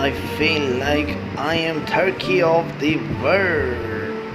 I feel like I am Turkey of the world۔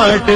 8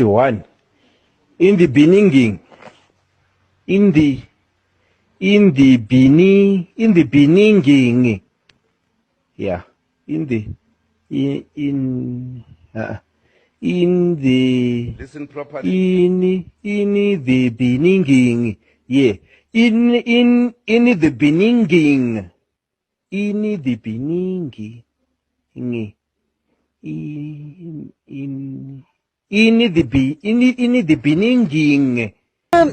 One in the beginning, in the beginning, yeah, in the Listen properly. in the beginning, yeah, in the beginning, in the beginning, in the beginning.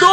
2